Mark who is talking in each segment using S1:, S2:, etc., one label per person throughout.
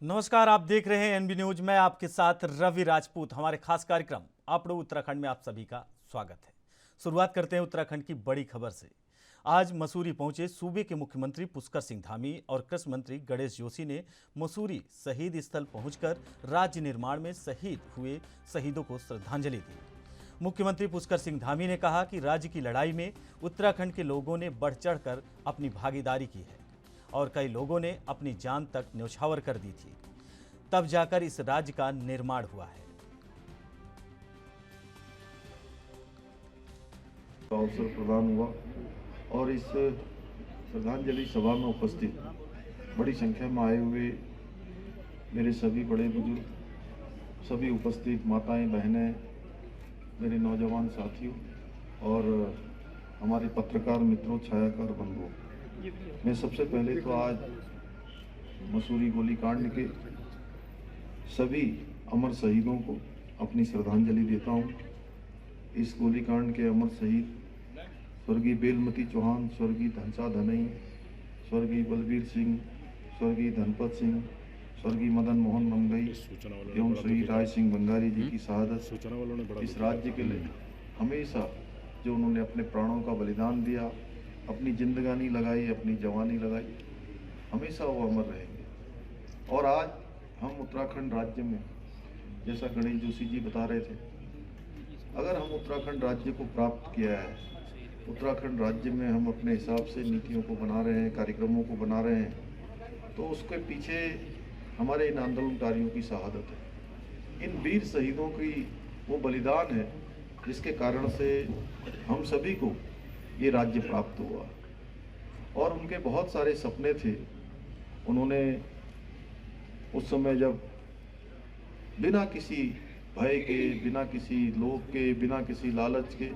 S1: नमस्कार, आप देख रहे हैं एनबी न्यूज में आपके साथ रवि राजपूत। हमारे खास कार्यक्रम आपड़ो उत्तराखंड में आप सभी का स्वागत है। शुरुआत करते हैं उत्तराखंड की बड़ी खबर से। आज मसूरी पहुंचे सूबे के मुख्यमंत्री पुष्कर सिंह धामी और कृषि मंत्री गणेश जोशी ने मसूरी शहीद स्थल पहुंचकर राज्य निर्माण में शहीद हुए शहीदों को श्रद्धांजलि दी। मुख्यमंत्री पुष्कर सिंह धामी ने कहा कि राज्य की लड़ाई में उत्तराखंड के लोगों ने बढ़ चढ़कर अपनी भागीदारी की है और कई लोगों ने अपनी जान तक न्यौछावर कर दी थी, तब जाकर इस राज्य का निर्माण हुआ है।
S2: अवसर प्रदान हुआ और इस श्रद्धांजलि सभा में उपस्थित बड़ी संख्या में आए हुए मेरे सभी बड़े बुजुर्ग, सभी उपस्थित माताएं, बहनें, मेरे नौजवान साथियों और हमारे पत्रकार मित्रों, छायाकार बंधुओं, मैं सबसे पहले तो आज मसूरी गोलीकांड के सभी अमर शहीदों को अपनी श्रद्धांजलि देता हूं। इस गोलीकांड के अमर शहीद स्वर्गीय बेलमती चौहान, स्वर्गीय धनसा धनई, स्वर्गीय बलबीर सिंह, स्वर्गीय धनपत सिंह, स्वर्गीय मदन मोहन नमगई एवं श्री राय सिंह बंगारी जी की शहादत इस राज्य के लिए हमेशा जो उन्होंने अपने प्राणों का बलिदान दिया, अपनी जिंदगानी लगाई, अपनी जवानी लगाई, हमेशा वो अमर रहेंगे। और आज हम उत्तराखंड राज्य में, जैसा गणेश जोशी जी बता रहे थे, अगर हम उत्तराखंड राज्य को प्राप्त किया है, उत्तराखंड राज्य में हम अपने हिसाब से नीतियों को बना रहे हैं, कार्यक्रमों को बना रहे हैं, तो उसके पीछे हमारे इन आंदोलनकारियों की शहादत है। इन वीर शहीदों की वो बलिदान है जिसके कारण से हम सभी को ये राज्य प्राप्त हुआ। और उनके बहुत सारे सपने थे। उन्होंने उस समय जब बिना किसी भय के, बिना किसी लोभ के, बिना किसी लालच के,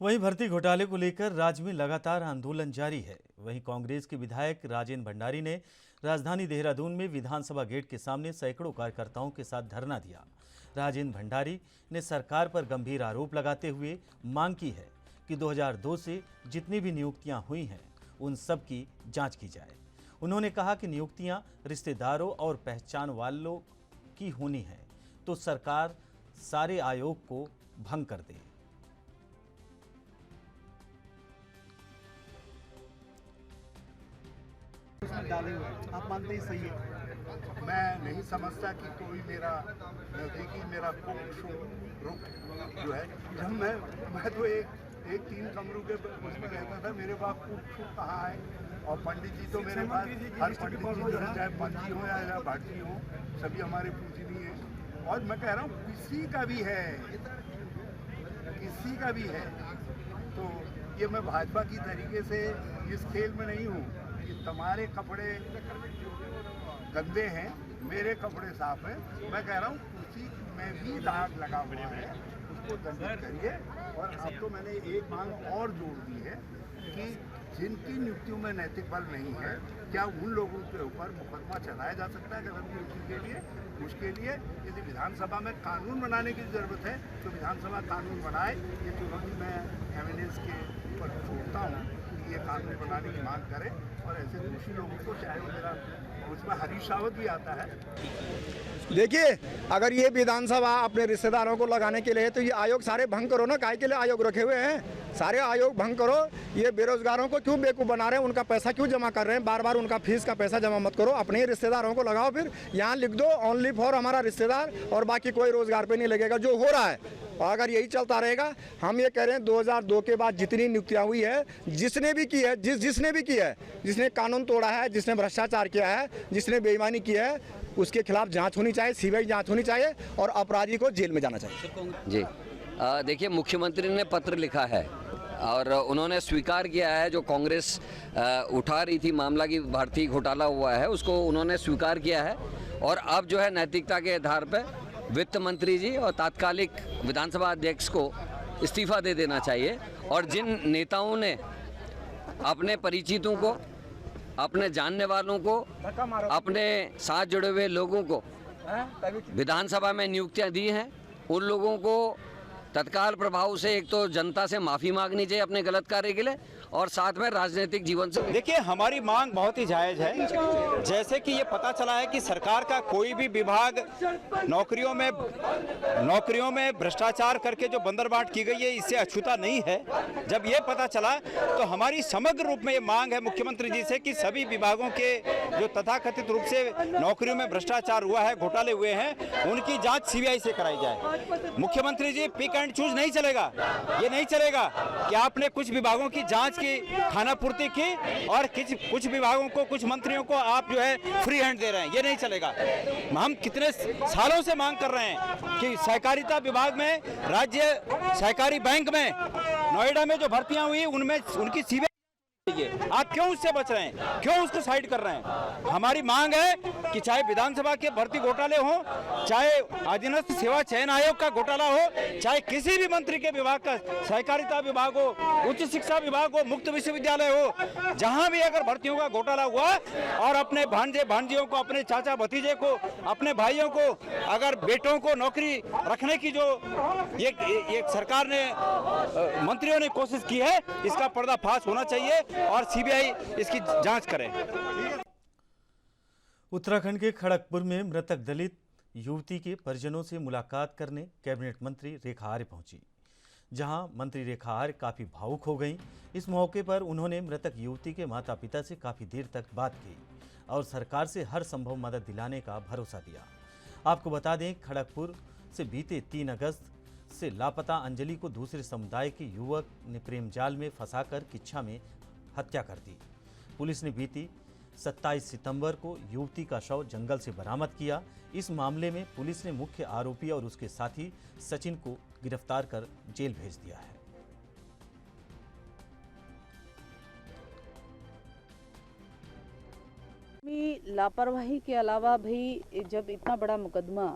S1: वहीं भर्ती घोटाले को लेकर राज्य में लगातार आंदोलन जारी है। वहीं कांग्रेस के विधायक राजेंद्र भंडारी ने राजधानी देहरादून में विधानसभा गेट के सामने सैकड़ों कार्यकर्ताओं के साथ धरना दिया। राजेंद्र भंडारी ने सरकार पर गंभीर आरोप लगाते हुए मांग की है कि 2002 से जितनी भी नियुक्तियां हुई हैं उन सब की जांच की जाए। उन्होंने कहा कि नियुक्तियां रिश्तेदारों और पहचान वालों की होनी है तो सरकार सारे आयोग को भंग कर दे।
S3: डाले हुए आप मानते ही सही है। मैं नहीं समझता कि कोई मेरा नज़दीकी मेरा रुक जो है, जब मैं तो एक 3 कमरों के उसमें रहता था, मेरे पास कुक कहाँ है। और पंडित जी तो मेरे पास हर पंडित जी जो है, चाहे पंजी हो या भाटी हो, सभी हमारे पूजनीय हैं। और मैं कह रहा हूँ किसी का भी है, किसी का भी है, तो ये मैं भाजपा की तरीके से इस खेल में नहीं हूँ। तुम्हारे कपड़े गंदे हैं, मेरे कपड़े साफ हैं। मैं कह रहा हूँ उसी में भी दाग लगा हुआ है, उसको दंडित करिए। और अब तो मैंने एक मांग और जोड़ दी है कि जिनकी नियुक्तियों में नैतिक बल नहीं है, क्या उन लोगों के ऊपर मुकदमा चलाया जा सकता है गलत नियुक्ति के लिए। उसके लिए यदि विधानसभा में कानून बनाने की ज़रूरत है तो विधानसभा कानून बनाए। ये चुनौती मैं एमएनएस के ऊपर छोड़ता हूँ कि ये कानून बनाने की मांग करें। और ऐसे दोषी लोगों को, चाहे वो मेरा उसमें हरीश रावत भी आता है।
S4: देखिए, अगर ये विधानसभा अपने रिश्तेदारों को लगाने के लिए है तो ये आयोग सारे भंग करो ना। काहे के लिए आयोग रखे हुए हैं? सारे आयोग भंग करो। ये बेरोजगारों को क्यों बेवकूफ़ बना रहे हैं? उनका पैसा क्यों जमा कर रहे हैं? बार बार उनका फीस का पैसा जमा मत करो, अपने ही रिश्तेदारों को लगाओ। फिर यहाँ लिख दो ओनली फॉर हमारा रिश्तेदार, और बाकी कोई रोजगार पे नहीं लगेगा, जो हो रहा है। और अगर यही चलता रहेगा, हम ये कह रहे हैं 2002 के बाद जितनी नियुक्तियाँ हुई है, जिसने भी की है, जिसने भी की है, जिसने कानून तोड़ा है, जिसने भ्रष्टाचार किया है, जिसने बेईमानी की है, उसके खिलाफ जांच होनी चाहिए, सीबीआई जांच होनी चाहिए और अपराधी को जेल में जाना चाहिए।
S5: जी देखिए, मुख्यमंत्री ने पत्र लिखा है और उन्होंने स्वीकार किया है जो कांग्रेस उठा रही थी मामला की भर्ती घोटाला हुआ है, उसको उन्होंने स्वीकार किया है। और अब जो है नैतिकता के आधार पर वित्त मंत्री जी और तात्कालिक विधानसभा अध्यक्ष को इस्तीफा दे देना चाहिए। और जिन नेताओं ने अपने परिचितों को, अपने जानने वालों को, अपने साथ जुड़े हुए लोगों को विधानसभा में नियुक्तियां दी हैं, उन लोगों को तत्काल प्रभाव से एक तो जनता से माफ़ी मांगनी चाहिए अपने गलत कार्य के लिए, और साथ में राजनीतिक जीवन से।
S6: देखिए, हमारी मांग बहुत ही जायज़ है। जैसे कि ये पता चला है कि सरकार का कोई भी विभाग नौकरियों में भ्रष्टाचार करके जो बंदरबाट की गई है, इससे अछूता नहीं है। जब ये पता चला तो हमारी समग्र रूप में ये मांग है मुख्यमंत्री जी से कि सभी विभागों के जो तथाकथित रूप से नौकरियों में भ्रष्टाचार हुआ है, घोटाले हुए हैं, उनकी जांच सीबीआई से कराई जाए। मुख्यमंत्री जी, पिक एंड चूज नहीं चलेगा। ये नहीं चलेगा कि आपने कुछ विभागों की जांच की, खानापूर्ति की और कुछ विभागों को, कुछ मंत्रियों को आप जो है फ्री हैंड दे रहे हैं। ये नहीं चलेगा। हम कितने सालों से मांग कर रहे हैं कि सहकारिता विभाग में, राज्य सहकारी बैंक में नोएडा में जो भर्तियां हुई उनमें उनकी सीबीआई, आप क्यों उससे बच रहे हैं, क्यों उसको साइड कर रहे हैं? हमारी मांग है कि चाहे विधानसभा के भर्ती घोटाले हो, चाहे अधीनस्थ सेवा चयन आयोग का घोटाला हो, चाहे किसी भी मंत्री के विभाग का, सहकारिता विभाग हो, उच्च शिक्षा विभाग हो, मुक्त विश्वविद्यालय हो, जहां भी अगर भर्तियों का घोटाला हुआ और अपने भांजे भांजियों को, अपने चाचा भतीजे को, अपने भाइयों को, अगर बेटों को नौकरी रखने की जो ये सरकार ने, मंत्रियों ने कोशिश की है, इसका पर्दाफाश होना चाहिए और सीबीआई इसकी जांच करे।
S1: उत्तराखंड के खड़गपुर में मृतक दलित युवती के परिजनों से मुलाकात करने कैबिनेट मंत्री रेखा आर्य पहुंची, जहां मंत्री रेखा आर्य काफ़ी भावुक हो गईं। इस मौके पर उन्होंने मृतक युवती के माता पिता से काफ़ी देर तक बात की और सरकार से हर संभव मदद दिलाने का भरोसा दिया। आपको बता दें, खड़गपुर से बीते 3 अगस्त से लापता अंजलि को दूसरे समुदाय के युवक ने प्रेम जाल में फंसाकर किच्छा में हत्या कर दी। पुलिस ने बीती 27 सितंबर को युवती का शव जंगल से बरामद किया। इस मामले में पुलिस ने मुख्य आरोपी और उसके साथी सचिन को गिरफ्तार कर जेल भेज दिया है।
S7: लापरवाही के अलावा भी जब इतना बड़ा मुकदमा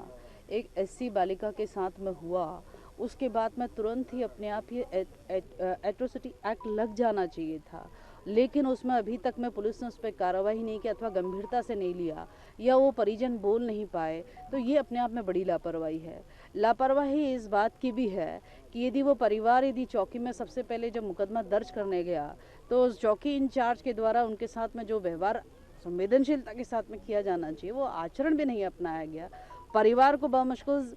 S7: एक एससी बालिका के साथ में हुआ, उसके बाद में तुरंत ही अपने आप ही एट्रोसिटी एक्ट लग जाना चाहिए था, लेकिन उसमें अभी तक में पुलिस ने उस पर कार्रवाई नहीं की अथवा गंभीरता से नहीं लिया या वो परिजन बोल नहीं पाए, तो ये अपने आप में बड़ी लापरवाही है। लापरवाही इस बात की भी है कि यदि वो परिवार यदि चौकी में सबसे पहले जब मुकदमा दर्ज करने गया तो उस चौकी इंचार्ज के द्वारा उनके साथ में जो व्यवहार संवेदनशीलता के साथ में किया जाना चाहिए वो आचरण भी नहीं अपनाया गया। परिवार को बमुश्किल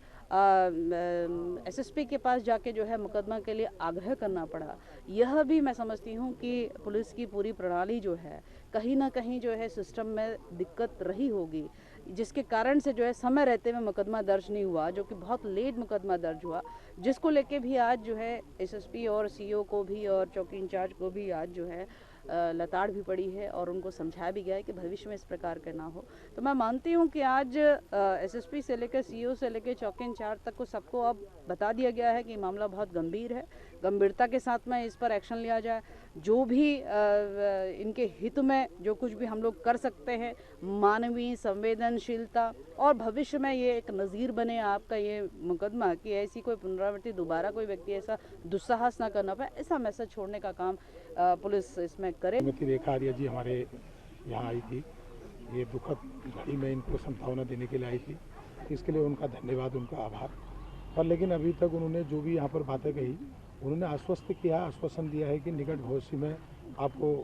S7: एसएसपी के पास जाके जो है मुकदमा के लिए आग्रह करना पड़ा। यह भी मैं समझती हूँ कि पुलिस की पूरी प्रणाली जो है कहीं ना कहीं जो है सिस्टम में दिक्कत रही होगी, जिसके कारण से जो है समय रहते में मुकदमा दर्ज नहीं हुआ, जो कि बहुत लेट मुकदमा दर्ज हुआ, जिसको लेके भी आज जो है एसएसपी और सीओ को भी और चौकी इंचार्ज को भी आज जो है लताड़ भी पड़ी है और उनको समझाया भी गया है कि भविष्य में इस प्रकार का ना हो। तो मैं मानती हूँ कि आज एसएसपी से लेकर सीओ से लेकर चौकी इंचार्ज तक को सबको अब बता दिया गया है कि मामला बहुत गंभीर है, गंभीरता के साथ में इस पर एक्शन लिया जाए। जो भी इनके हित में जो कुछ भी हम लोग कर सकते हैं, मानवीय संवेदनशीलता, और भविष्य में ये एक नज़ीर बने आपका ये मुकदमा कि ऐसी कोई पुनरावृत्ति दोबारा कोई व्यक्ति ऐसा दुस्साहस ना करना पाए, ऐसा मैसेज छोड़ने का काम पुलिस इसमें करे।
S8: श्रीमती रेखा आर्य जी हमारे यहाँ आई थी, ये दुखद घड़ी में इनको संभावना देने के लिए आई थी, इसके लिए उनका धन्यवाद, उनका आभार। पर लेकिन अभी तक उन्होंने जो भी यहाँ पर बातें कही, उन्होंने आश्वस्त किया, आश्वासन दिया है कि निकट भविष्य में आपको,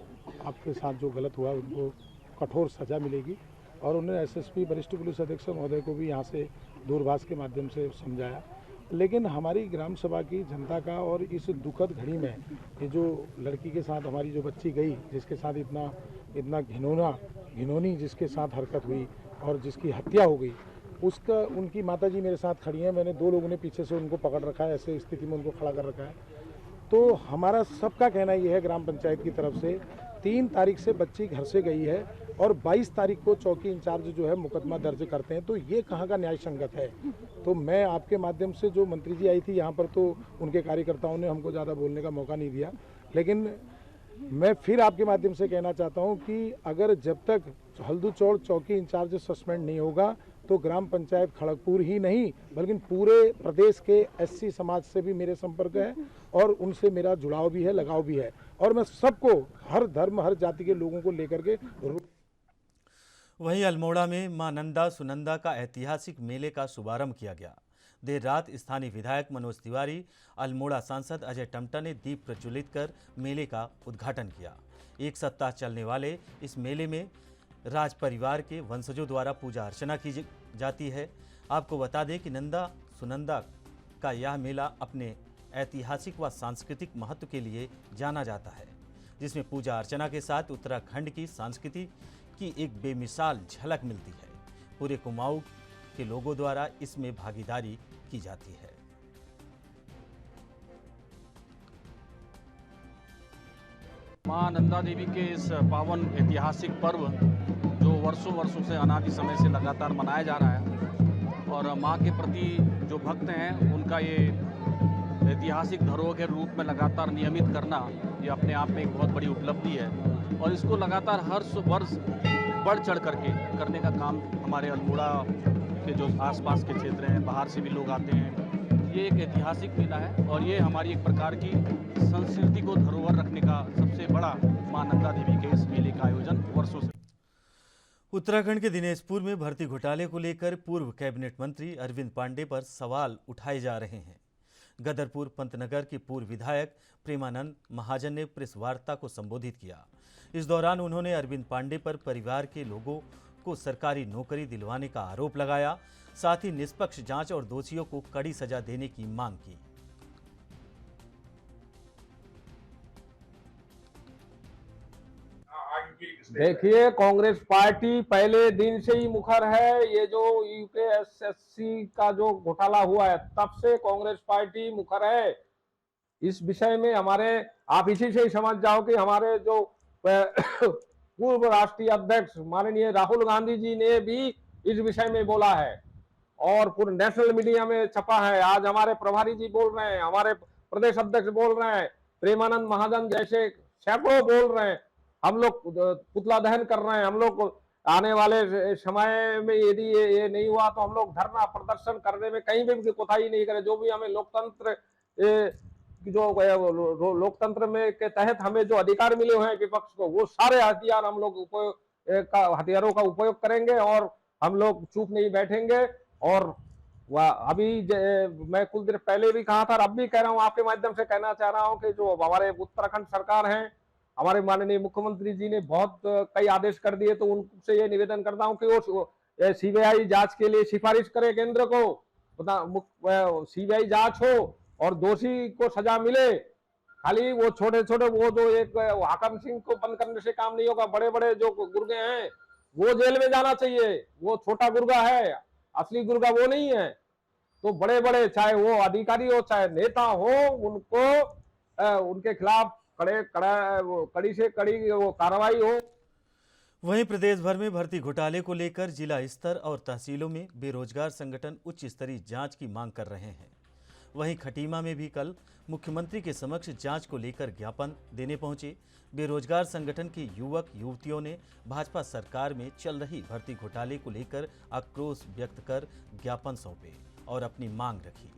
S8: आपके साथ जो गलत हुआ उनको कठोर सजा मिलेगी। और उन्होंने एसएसपी वरिष्ठ पुलिस अधीक्षक महोदय को भी यहाँ से दूरभाष के माध्यम से समझाया। लेकिन हमारी ग्राम सभा की जनता का और इस दुखद घड़ी में ये जो लड़की के साथ हमारी जो बच्ची गई, जिसके साथ इतना घिनौनी जिसके साथ हरकत हुई और जिसकी हत्या हो गई, उसका, उनकी माताजी मेरे साथ खड़ी हैं, मैंने 2 लोगों ने पीछे से उनको पकड़ रखा है, ऐसे स्थिति में उनको खड़ा कर रखा है। तो हमारा सबका कहना ये है ग्राम पंचायत की तरफ से, 3 तारीख से बच्ची घर से गई है और 22 तारीख को चौकी इंचार्ज जो है मुकदमा दर्ज करते हैं, तो ये कहाँ का न्याय संगत है। तो मैं आपके माध्यम से, जो मंत्री जी आई थी यहाँ पर, तो उनके कार्यकर्ताओं ने हमको ज़्यादा बोलने का मौका नहीं दिया, लेकिन मैं फिर आपके माध्यम से कहना चाहता हूँ कि अगर जब तक हल्दूचौड़ चौकी इंचार्ज सस्पेंड नहीं होगा तो ग्राम पंचायत खड़गपुर ही नहीं बल्कि पूरे प्रदेश के एससी समाज से भी मेरे संपर्क है और उनसे मेरा जुड़ाव भी है, लगाव भी है, और मैं सबको, हर धर्म हर जाति के लोगों को लेकर के।
S1: वहीं अल्मोड़ा में मां नंदा सुनंदा का ऐतिहासिक मेले का शुभारंभ किया गया। देर रात स्थानीय विधायक मनोज तिवारी, अल्मोड़ा सांसद अजय टमटा ने दीप प्रज्वलित कर मेले का उद्घाटन किया। एक सप्ताह चलने वाले इस मेले में राज परिवार के वंशजों द्वारा पूजा अर्चना की जाती है। आपको बता दें कि नंदा सुनंदा का यह मेला अपने ऐतिहासिक व सांस्कृतिक महत्व के लिए जाना जाता है, जिसमें पूजा अर्चना के साथ उत्तराखंड की संस्कृति की एक बेमिसाल झलक मिलती है। पूरे कुमाऊं के लोगों द्वारा इसमें भागीदारी की जाती है।
S9: मां नंदा देवी के इस पावन ऐतिहासिक पर्व जो वर्षों से अनादि समय से लगातार मनाया जा रहा है और मां के प्रति जो भक्त हैं उनका ये ऐतिहासिक धरोहर के रूप में लगातार नियमित करना ये अपने आप में एक बहुत बड़ी उपलब्धि है और इसको लगातार हर वर्ष बढ़ चढ़ करके करने का काम हमारे अल्मोड़ा के जो आसपास के क्षेत्र हैं, बाहर से भी लोग आते हैं। ये एक ऐतिहासिक मेला है और ये हमारी एक प्रकार की संस्कृति को धरोहर रखने का सबसे बड़ा मां नंदा देवी के इस मेले का आयोजन वर्षों से।
S1: उत्तराखंड के दिनेशपुर में भर्ती घोटाले को लेकर पूर्व कैबिनेट मंत्री अरविंद पांडे पर सवाल उठाए जा रहे हैं। गदरपुर पंतनगर के पूर्व विधायक प्रेमानंद महाजन ने प्रेस वार्ता को संबोधित किया। इस दौरान उन्होंने अरविंद पांडे पर परिवार के लोगों को सरकारी नौकरी दिलवाने का आरोप लगाया, साथ ही निष्पक्ष जांच और दोषियों को कड़ी सजा देने की मांग की।
S10: देखिए, कांग्रेस पार्टी पहले दिन से ही मुखर है। ये जो यूपीएससी का जो घोटाला हुआ है तब से कांग्रेस पार्टी मुखर है इस विषय में। हमारे आप इसी से ही समझ जाओ कि हमारे जो पूर्व राष्ट्रीय अध्यक्ष माननीय राहुल गांधी जी ने भी इस विषय में बोला है और पूरे नेशनल मीडिया में छपा है। आज हमारे प्रभारी जी बोल रहे हैं, हमारे प्रदेश अध्यक्ष बोल रहे हैं, प्रेमानंद महाजन जैसे सैकड़ों बोल रहे हैं। हम लोग पुतला दहन कर रहे हैं। हम लोग आने वाले समय में यदि ये नहीं हुआ तो हम लोग धरना प्रदर्शन करने में कहीं भी कोताही नहीं करें। जो भी हमें लोकतंत्र जो लोकतंत्र में के तहत हमें जो अधिकार मिले हुए हैं विपक्ष को, वो सारे हथियार हम लोग हथियारों का उपयोग करेंगे और हम लोग चुप नहीं बैठेंगे। और अभी मैं कुछ देर पहले भी कहा था और अब भी कह रहा हूँ, आपके माध्यम से कहना चाह रहा हूँ कि जो हमारे उत्तराखंड सरकार है, हमारे माननीय मुख्यमंत्री जी ने बहुत कई आदेश कर दिए, तो उनसे ये निवेदन करता हूं कि वो सीबीआई जांच के लिए सिफारिश करे केंद्र को। सीबीआई जांच हो और दोषी को सजा मिले। खाली वो छोटे छोटे वो जो एक हाकम सिंह को बंद करने से काम नहीं होगा। बड़े बड़े जो गुर्गे हैं वो जेल में जाना चाहिए। वो छोटा गुर्गा है, असली गुर्गा वो नहीं है। तो बड़े बड़े चाहे वो अधिकारी हो चाहे नेता हो, उनको उनके खिलाफ कड़ी से कड़ी कार्रवाई हो।
S1: वहीं प्रदेश भर में भर्ती घोटाले को लेकर जिला स्तर और तहसीलों में बेरोजगार संगठन उच्च स्तरीय जांच की मांग कर रहे हैं। वहीं खटीमा में भी कल मुख्यमंत्री के समक्ष जांच को लेकर ज्ञापन देने पहुंचे। बेरोजगार संगठन के युवक युवतियों ने भाजपा सरकार में चल रही भर्ती घोटाले को लेकर आक्रोश व्यक्त कर ज्ञापन सौंपे और अपनी मांग रखी।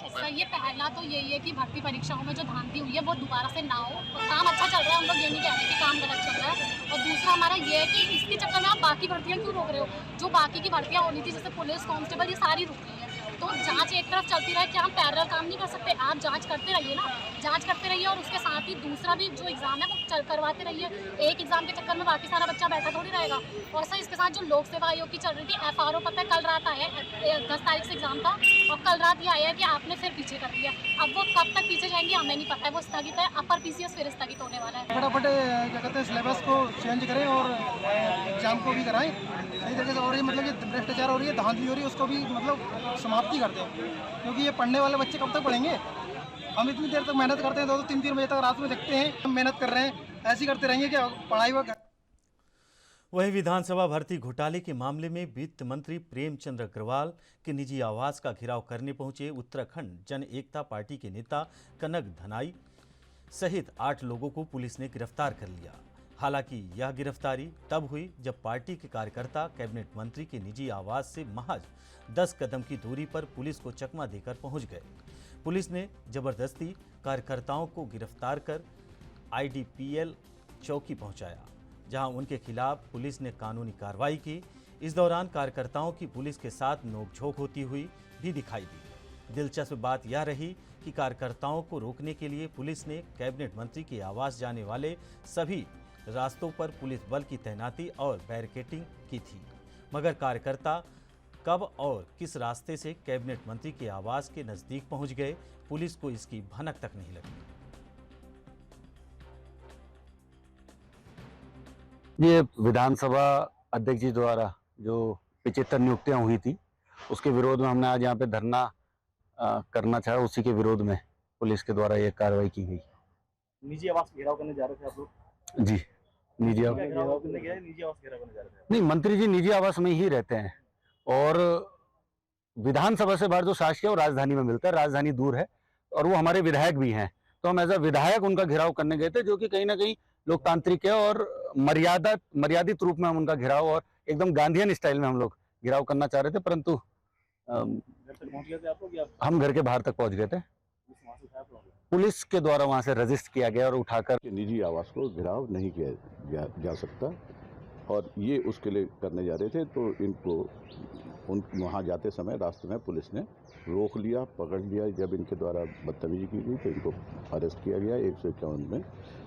S11: सर, ये पहला तो यही है कि भर्ती परीक्षाओं में जो धांधली हुई है वो दोबारा से ना हो। काम अच्छा चल रहा है, हम लोग ये नहीं कह रहे कि काम गलत चल रहा है। और दूसरा हमारा ये है कि इसके चक्कर में आप बाकी भर्तियां क्यों रोक रहे हो? जो बाकी की भर्तियां होनी थी जैसे पुलिस कांस्टेबल, ये सारी रुक गई है। तो जांच एक तरफ चलती रहे, क्या हम पैरेलल काम नहीं कर सकते? आप जांच करते रहिए ना, जांच करते रहिए और उसके साथ ही दूसरा भी जो एग्जाम है वो करवाते रहिए। एक एग्जाम के चक्कर में बाकी सारा बच्चा बैठा थोड़ी रहेगा। और सर, इसके साथ जो लोक सेवा आयोग की चल रही थी FRO, पता है कल रात आया, 10 तारीख से एग्जाम था और कल रात ये आया कि आपने फिर पीछे कर दिया। अब वो कब तक पीछे जाएंगे हमें नहीं पता है। वो स्थगित है, अपर PCS फिर स्थगित होने वाला है।
S12: फटाफट क्या कहते हैं सिलेबस को चेंज करें और एग्जाम को भी कराएं सही तरीके से। और ये मतलब ये भ्रष्टाचार हो रही है, धांधली हो रही है, उसको भी मतलब समाप्ति कर दें। क्योंकि ये पढ़ने वाले बच्चे कब तक पढ़ेंगे? हम इतनी देर तक मेहनत करते हैं, 2-3 बजे तक रात में देखते हैं, हम मेहनत कर रहे हैं, ऐसे करते रहेंगे क्या पढ़ाई वक्त।
S1: वहीं विधानसभा भर्ती घोटाले के मामले में वित्त मंत्री प्रेमचंद अग्रवाल के निजी आवास का घेराव करने पहुंचे उत्तराखंड जन एकता पार्टी के नेता कनक धनाई सहित 8 लोगों को पुलिस ने गिरफ्तार कर लिया। हालांकि यह गिरफ्तारी तब हुई जब पार्टी के कार्यकर्ता कैबिनेट मंत्री के निजी आवास से महज 10 कदम की दूरी पर पुलिस को चकमा देकर पहुंच गए। पुलिस ने जबरदस्ती कार्यकर्ताओं को गिरफ्तार कर IDPL चौकी पहुंचाया। जहां उनके खिलाफ पुलिस ने कानूनी कार्रवाई की। इस दौरान कार्यकर्ताओं की पुलिस के साथ नोकझोंक होती हुई भी दिखाई दी। दिलचस्प बात यह रही कि कार्यकर्ताओं को रोकने के लिए पुलिस ने कैबिनेट मंत्री के आवास जाने वाले सभी रास्तों पर पुलिस बल की तैनाती और बैरिकेडिंग की थी, मगर कार्यकर्ता कब और किस रास्ते से कैबिनेट मंत्री के आवास के नजदीक पहुंच गए, पुलिस को इसकी भनक तक नहीं लगी।
S13: ये विधानसभा अध्यक्ष जी द्वारा जो 75 नियुक्तियां हुई थी, उसके विरोध में हमने आज यहाँ पे धरना करना चाहा। उसी के विरोध में पुलिस के द्वारा ये कार्रवाई की गई।
S14: निजी आवास घेराव करने जा रहे थे आप लोग?
S13: जी, निजी आवास
S14: घेराव करने गए, निजी आवास घेराव करने जा रहे थे?
S13: नहीं, मंत्री जी निजी आवास में ही रहते हैं और विधानसभा से बाहर जो शासकीय है वो राजधानी में मिलता है। राजधानी दूर है और वो हमारे विधायक भी हैं, तो हम एज अ विधायक उनका घेराव करने गए थे, जो कि कहीं ना कहीं लोकतांत्रिक है और मर्यादित रूप में हम उनका घेराव और एकदम गांधीयन स्टाइल में हम लोग घेराव करना चाह रहे थे, परंतु
S14: घर तक पहुंच गए थे आप लोग या
S13: हम घर के बाहर तक पहुंच गए थे। पुलिस के द्वारा वहां से रजिस्ट किया गया और उठाकर
S15: निजी आवास को घेराव नहीं किया जा सकता और ये उसके लिए करने जा रहे थे, तो इनको वहाँ जाते समय रास्ते में पुलिस ने रोक लिया, पकड़ लिया। जब इनके द्वारा बदतमीजी की गई तो इनको अरेस्ट किया गया 151 में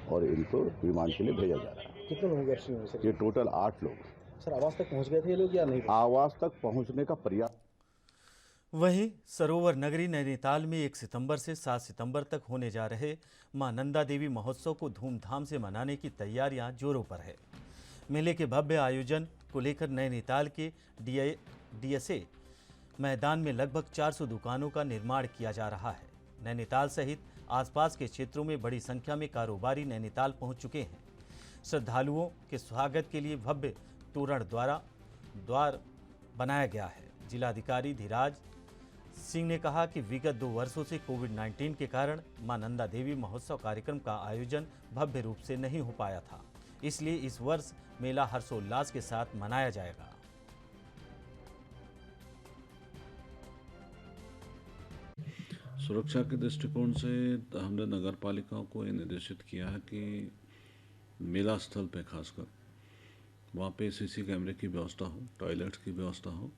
S15: और इनको रिमांड के लिए भेजा जा रहा है।
S14: कितने लोग हैं?
S15: ये टोटल 8 लोग।
S14: सर आवास तक पहुंच गए थे ये लोग या नहीं?
S15: आवास तक पहुंचने का प्रयास।
S1: वहीं सरोवर नगरी नैनीताल में 1 सितंबर से 7 सितंबर तक होने जा रहे मां नंदा देवी महोत्सव को धूमधाम से मनाने की तैयारियां जोरों पर है। मेले के भव्य आयोजन को लेकर नैनीताल के डीएसए मैदान में लगभग 400 दुकानों का निर्माण किया जा रहा है। नैनीताल सहित आसपास के क्षेत्रों में बड़ी संख्या में कारोबारी नैनीताल पहुंच चुके हैं। श्रद्धालुओं के स्वागत के लिए भव्य तोरण द्वार बनाया गया है। जिलाधिकारी धीराज सिंह ने कहा कि विगत 2 वर्षों से कोविड-19 के कारण मां नंदा देवी महोत्सव कार्यक्रम का आयोजन भव्य रूप से नहीं हो पाया था, इसलिए इस वर्ष मेला हर्षोल्लास के साथ मनाया जाएगा।
S16: सुरक्षा के दृष्टिकोण से हमने नगर पालिकाओं को ये निर्देशित किया है कि मेला स्थल पे खासकर वहाँ पे सीसी कैमरे की व्यवस्था हो, टॉयलेट्स की व्यवस्था हो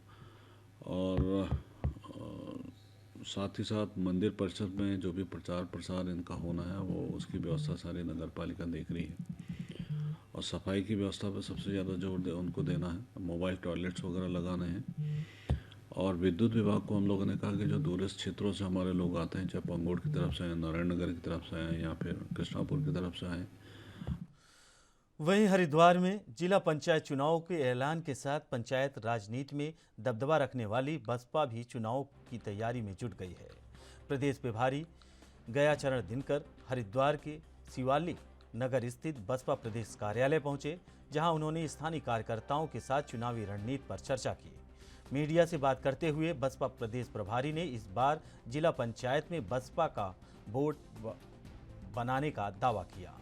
S16: और साथ ही साथ मंदिर परिसर में जो भी प्रचार प्रसार इनका होना है वो उसकी व्यवस्था सारी नगर पालिका देख रही है और सफाई की व्यवस्था पर सबसे ज़्यादा जोर उनको देना है। मोबाइल टॉयलेट्स वगैरह लगाने हैं और विद्युत विभाग को हम लोगों ने कहा कि जो दूरस्थ क्षेत्रों से हमारे लोग आते हैं, चाहे पंगोड़ की तरफ से आए, नारायण नगर की तरफ से आए या फिर कृष्णापुर की तरफ से आए।
S1: वहीं हरिद्वार में जिला पंचायत चुनाव के ऐलान के साथ पंचायत राजनीति में दबदबा रखने वाली बसपा भी चुनाव की तैयारी में जुट गई है। प्रदेश प्रभारी गया चरण दिनकर हरिद्वार के शिवालिक नगर स्थित बसपा प्रदेश कार्यालय पहुंचे, जहां उन्होंने स्थानीय कार्यकर्ताओं के साथ चुनावी रणनीति पर चर्चा की। मीडिया से बात करते हुए बसपा प्रदेश प्रभारी ने इस बार जिला पंचायत में बसपा का बोर्ड बनाने का दावा किया।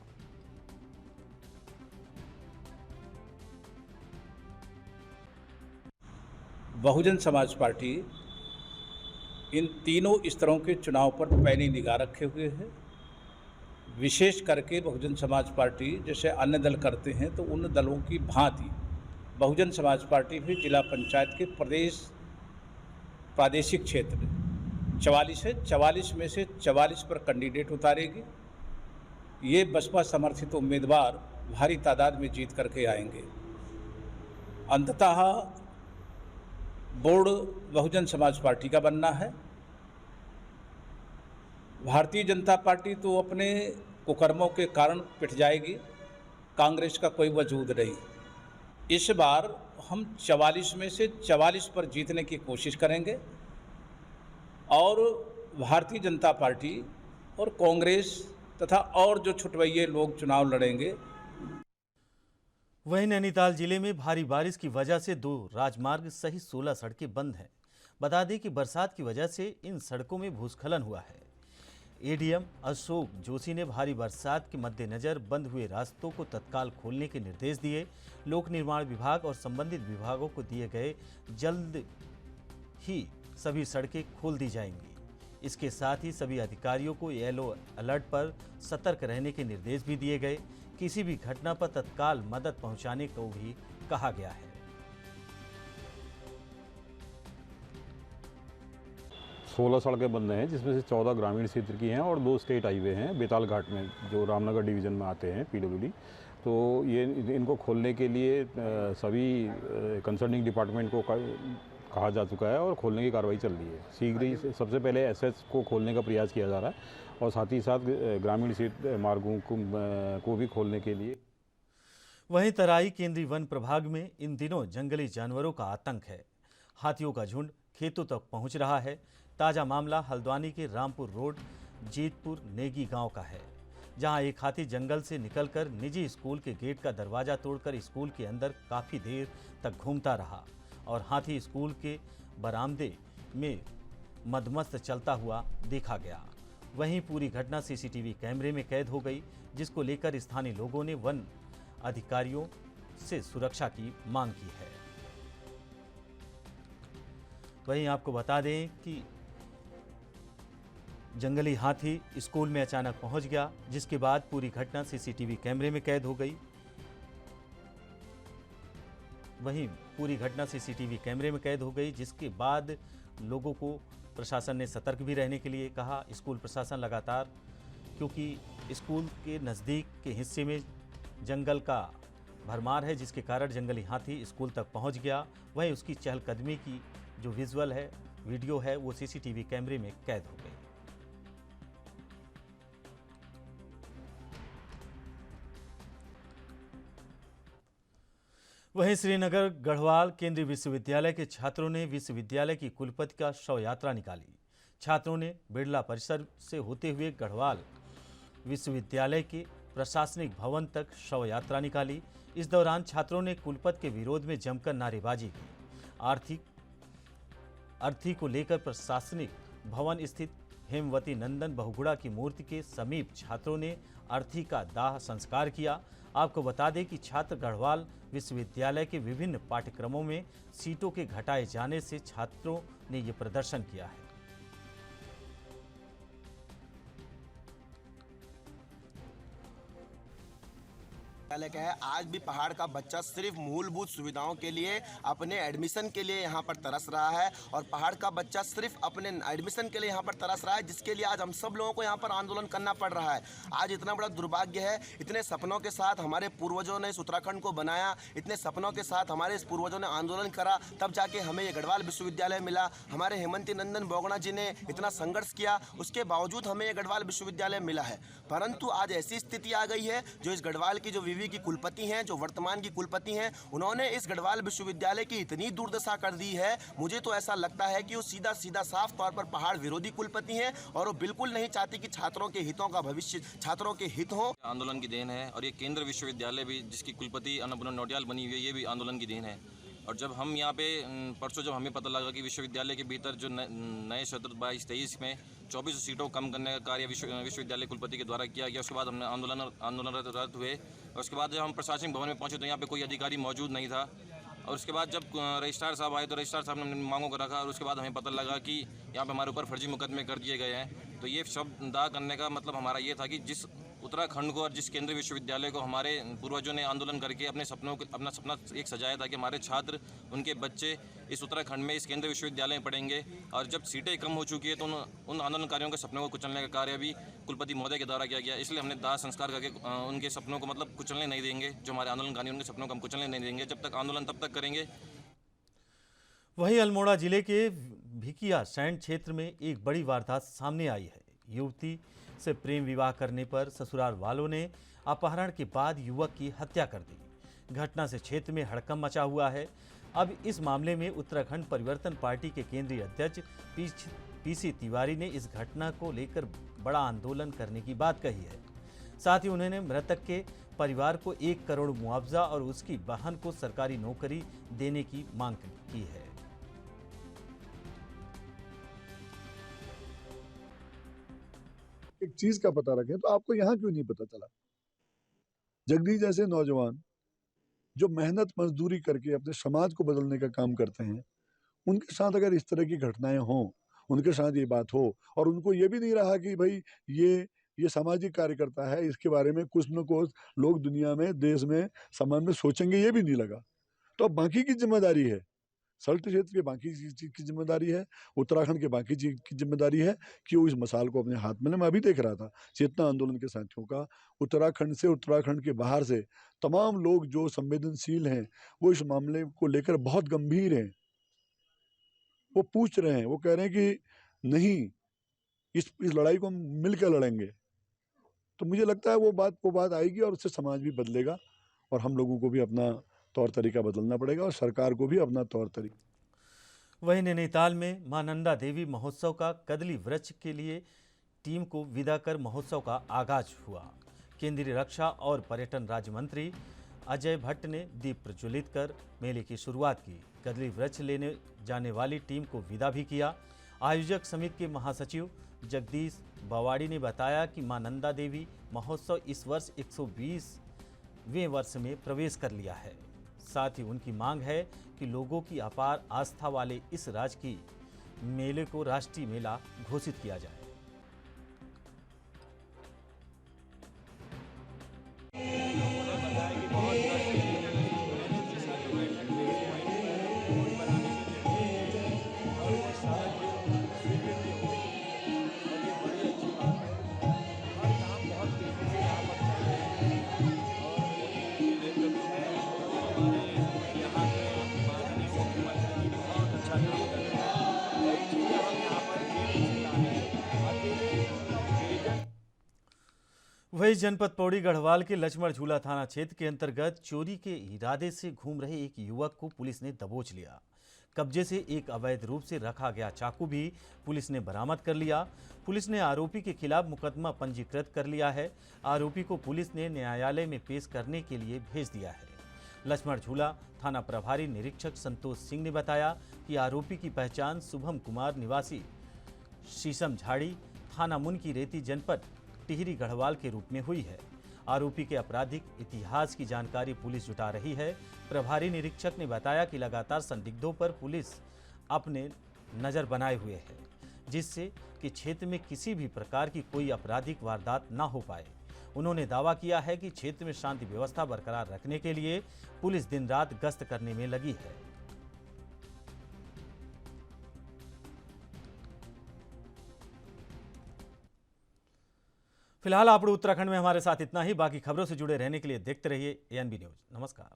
S17: बहुजन समाज पार्टी इन तीनों स्तरों के चुनाव पर पैनी निगाह रखे हुए है। विशेष करके बहुजन समाज पार्टी जैसे अन्य दल करते हैं तो उन दलों की भांति बहुजन समाज पार्टी भी जिला पंचायत के प्रादेशिक क्षेत्र 44 है, 44 में से 44 पर कैंडिडेट उतारेगी। ये बसपा समर्थित उम्मीदवार भारी तादाद में जीत करके आएंगे। अंततः बोर्ड बहुजन समाज पार्टी का बनना है। भारतीय जनता पार्टी तो अपने कुकर्मों के कारण पिट जाएगी, कांग्रेस का कोई वजूद नहीं। इस बार हम 44 में से 44 पर जीतने की कोशिश करेंगे और भारतीय जनता पार्टी और कांग्रेस तथा और जो छुटवैये लोग चुनाव लड़ेंगे।
S1: वहीं नैनीताल जिले में भारी बारिश की वजह से 2 राजमार्ग सहित 16 सड़कें बंद हैं। बता दें कि बरसात की वजह से इन सड़कों में भूस्खलन हुआ है। एडीएम अशोक जोशी ने भारी बरसात के मद्देनजर बंद हुए रास्तों को तत्काल खोलने के निर्देश दिए। लोक निर्माण विभाग और संबंधित विभागों को दिए गए जल्द ही सभी सड़कें खोल दी जाएंगी। इसके साथ ही सभी अधिकारियों को येलो अलर्ट पर सतर्क रहने के निर्देश भी दिए गए। किसी भी घटना पर तत्काल मदद पहुंचाने को भी कहा गया है।
S18: 16 सड़कें बन रहे हैं, जिसमें से 14 ग्रामीण क्षेत्र की हैं और 2 स्टेट हाईवे हैं बेताल घाट में, जो रामनगर डिवीज़न में आते हैं पीडब्ल्यूडी। तो ये इनको खोलने के लिए सभी कंसर्निंग डिपार्टमेंट को कहा जा चुका है और खोलने की कार्रवाई चल रही है। शीघ्र ही सबसे पहले एसएच को खोलने का प्रयास किया जा रहा है और साथ ही साथ ग्रामीण क्षेत्र मार्गों को भी खोलने के लिए।
S1: वहीं तराई केंद्रीय वन प्रभाग में इन दिनों जंगली जानवरों का आतंक है। हाथियों का झुंड खेतों तक पहुंच रहा है। ताज़ा मामला हल्द्वानी के रामपुर रोड जीतपुर नेगी गांव का है, जहां एक हाथी जंगल से निकलकर निजी स्कूल के गेट का दरवाजा तोड़कर स्कूल के अंदर काफ़ी देर तक घूमता रहा और हाथी स्कूल के बरामदे में मदमस्त चलता हुआ देखा गया। वहीं पूरी घटना सीसीटीवी कैमरे में कैद हो गई, जिसको लेकर स्थानीय लोगों ने वन अधिकारियों से सुरक्षा की मांग की है। वहीं आपको बता दें कि जंगली हाथी स्कूल में अचानक पहुंच गया, जिसके बाद पूरी घटना सीसीटीवी कैमरे में कैद हो गई। वहीं पूरी घटना सीसीटीवी कैमरे में कैद हो गई, जिसके बाद लोगों को प्रशासन ने सतर्क भी रहने के लिए कहा। स्कूल प्रशासन लगातार, क्योंकि स्कूल के नज़दीक के हिस्से में जंगल का भरमार है, जिसके कारण जंगली हाथी स्कूल तक पहुंच गया। वहीं उसकी चहलकदमी की जो विजुअल है, वीडियो है, वो सीसीटीवी कैमरे में कैद हो गई। वहीं श्रीनगर गढ़वाल केंद्रीय विश्वविद्यालय के छात्रों ने विश्वविद्यालय की कुलपति का शव यात्रा निकाली। छात्रों ने बिरला परिसर से होते हुए गढ़वाल विश्वविद्यालय के प्रशासनिक भवन तक शव यात्रा निकाली। इस दौरान छात्रों ने कुलपति के विरोध में जमकर नारेबाजी की। अर्थी को लेकर प्रशासनिक भवन स्थित हेमवती नंदन बहुगुणा की मूर्ति के समीप छात्रों ने अर्थी का दाह संस्कार किया। आपको बता दें कि छात्र गढ़वाल विश्वविद्यालय के विभिन्न पाठ्यक्रमों में सीटों के घटाए जाने से छात्रों ने ये प्रदर्शन किया है।
S19: का है। आज भी पहाड़ का बच्चा सिर्फ मूलभूत सुविधाओं के लिए, अपने एडमिशन के लिए यहाँ पर तरस रहा है और पहाड़ का बच्चा सिर्फ अपने एडमिशन के लिए यहाँ पर तरस रहा है, जिसके लिए आज हम सब लोगों को यहाँ पर आंदोलन करना पड़ रहा है। आज इतना बड़ा दुर्भाग्य है, इतने सपनों के साथ हमारे पूर्वजों ने इस उत्तराखंड को बनाया, इतने सपनों के साथ हमारे इस पूर्वजों ने आंदोलन करा, तब जाके हमें ये गढ़वाल विश्वविद्यालय मिला। हमारे हेमवती नंदन बहुगुणा जी ने इतना संघर्ष किया, उसके बावजूद हमें ये गढ़वाल विश्वविद्यालय मिला है। परंतु आज ऐसी स्थिति आ गई है, जो इस गढ़वाल की जो विवि की कुलपति हैं, जो वर्तमान की कुलपति हैं, उन्होंने इस गढ़वाल विश्वविद्यालय की इतनी दुर्दशा कर दी है, मुझे तो ऐसा लगता है कि वो सीधा सीधा साफ तौर पर पहाड़ विरोधी कुलपति हैं और वो बिल्कुल नहीं चाहती कि छात्रों के हितों का भविष्य, छात्रों के हित हो।
S20: आंदोलन की देन है और ये केंद्र विश्वविद्यालय भी, जिसकी कुलपति अन्नपूर्णा नौटियाल बनी हुई है, ये भी आंदोलन की देन है। और जब हम यहाँ पे परसों जब हमें पता लगा कि विश्वविद्यालय के भीतर जो नए सत्र 22-23 में 24 सीटों को कम करने का कार्य विश्वविद्यालय कुलपति के द्वारा किया गया, उसके बाद हमने आंदोलनरत हुए। और उसके बाद जब हम प्रशासनिक भवन में पहुंचे तो यहाँ पे कोई अधिकारी मौजूद नहीं था। और उसके बाद जब रजिस्ट्रार साहब आए तो रजिस्ट्रार साहब ने मांगों को रखा और उसके बाद हमें पता लगा कि यहाँ पे हमारे ऊपर फर्जी मुकदमे कर दिए गए हैं। तो ये शब्द दाह करने का मतलब हमारा ये था कि जिस उत्तराखंड को और जिस केंद्रीय विश्वविद्यालय को हमारे पूर्वजों ने आंदोलन करके अपना सपना एक सजाया था कि हमारे छात्र, उनके बच्चे इस उत्तराखंड में इस केंद्रीय विश्वविद्यालय में पढ़ेंगे, और जब सीटें कम हो चुकी है तो उन आंदोलनकारियों के सपनों को कुचलने का कार्य भी कुलपति महोदय के द्वारा किया गया। इसलिए हमने दाह संस्कार करके उनके सपनों को मतलब कुचलने नहीं देंगे। जो हमारे आंदोलनकारी उनके सपनों को हम कुचलने नहीं देंगे, जब तक आंदोलन तब तक करेंगे।
S1: वहीं अल्मोड़ा जिले के भिकिया सैंड क्षेत्र में एक बड़ी वारदात सामने आई है। युवती से प्रेम विवाह करने पर ससुराल वालों ने अपहरण के बाद युवक की हत्या कर दी। घटना से क्षेत्र में हड़कंप मचा हुआ है। अब इस मामले में उत्तराखंड परिवर्तन पार्टी के केंद्रीय अध्यक्ष पीसी तिवारी ने इस घटना को लेकर बड़ा आंदोलन करने की बात कही है। साथ ही उन्होंने मृतक के परिवार को 1 करोड़ मुआवजा और उसकी बहन को सरकारी नौकरी देने की मांग की है।
S21: एक चीज का पता रखें तो आपको यहाँ क्यों नहीं पता चला? जगदीश जैसे नौजवान जो मेहनत मजदूरी करके अपने समाज को बदलने का काम करते हैं, उनके साथ अगर इस तरह की घटनाएं हों, उनके साथ ये बात हो और उनको ये भी नहीं रहा कि भाई ये ये सामाजिक कार्यकर्ता है, इसके बारे में कुछ न कुछ लोग दुनिया में, देश में, समाज में सोचेंगे, ये भी नहीं लगा। तो अब बाकी की जिम्मेदारी है, सल्ट क्षेत्र के बाकी चीज की जिम्मेदारी है, उत्तराखंड के बाकी चीज की जिम्मेदारी है कि वो इस मसाल को अपने हाथ में ले। मैं अभी देख रहा था चेतना आंदोलन के साथियों का, उत्तराखंड से, उत्तराखंड के बाहर से तमाम लोग जो संवेदनशील हैं, वो इस मामले को लेकर बहुत गंभीर हैं। वो पूछ रहे हैं, वो कह रहे हैं कि नहीं, इस लड़ाई को हम मिलकर लड़ेंगे। तो मुझे लगता है वो बात आएगी और उससे समाज भी बदलेगा और हम लोगों को भी अपना तौर तरीका बदलना पड़ेगा और सरकार को भी अपना तौर तरीका।
S1: वहीं नैनीताल में मां नंदा देवी महोत्सव का कदली वृक्ष के लिए टीम को विदा कर महोत्सव का आगाज हुआ। केंद्रीय रक्षा और पर्यटन राज्य मंत्री अजय भट्ट ने दीप प्रज्वलित कर मेले की शुरुआत की। कदली वृक्ष लेने जाने वाली टीम को विदा भी किया। आयोजक समिति के महासचिव जगदीश बवाड़ी ने बताया कि मां नंदा देवी महोत्सव इस वर्ष 120वें वर्ष में प्रवेश कर लिया है। साथ ही उनकी मांग है कि लोगों की अपार आस्था वाले इस राजकीय मेले को राष्ट्रीय मेला घोषित किया जाए। वही जनपद पौड़ी गढ़वाल के लक्ष्मण झूला थाना क्षेत्र के अंतर्गत चोरी के इरादे से घूम रहे एक युवक को पुलिस ने दबोच लिया। कब्जे से एक अवैध रूप से रखा गया चाकू भी पुलिस ने बरामद कर लिया। पुलिस ने आरोपी के खिलाफ मुकदमा पंजीकृत कर लिया है। आरोपी को पुलिस ने न्यायालय में पेश करने के लिए भेज दिया है। लक्ष्मण झूला थाना प्रभारी निरीक्षक संतोष सिंह ने बताया कि आरोपी की पहचान शुभम कुमार निवासी शीशम झाड़ी थाना मुनकी रेती जनपद टिहरी गढ़वाल के रूप में हुई है। आरोपी के आपराधिक इतिहास की जानकारी पुलिस जुटा रही है। प्रभारी निरीक्षक ने बताया कि लगातार संदिग्धों पर पुलिस अपने नजर बनाए हुए है, जिससे कि क्षेत्र में किसी भी प्रकार की कोई आपराधिक वारदात न हो पाए। उन्होंने दावा किया है कि क्षेत्र में शांति व्यवस्था बरकरार रखने के लिए पुलिस दिन रात गश्त करने में लगी है। फिलहाल आप उत्तराखंड में हमारे साथ इतना ही। बाकी खबरों से जुड़े रहने के लिए देखते रहिए ANB न्यूज। नमस्कार।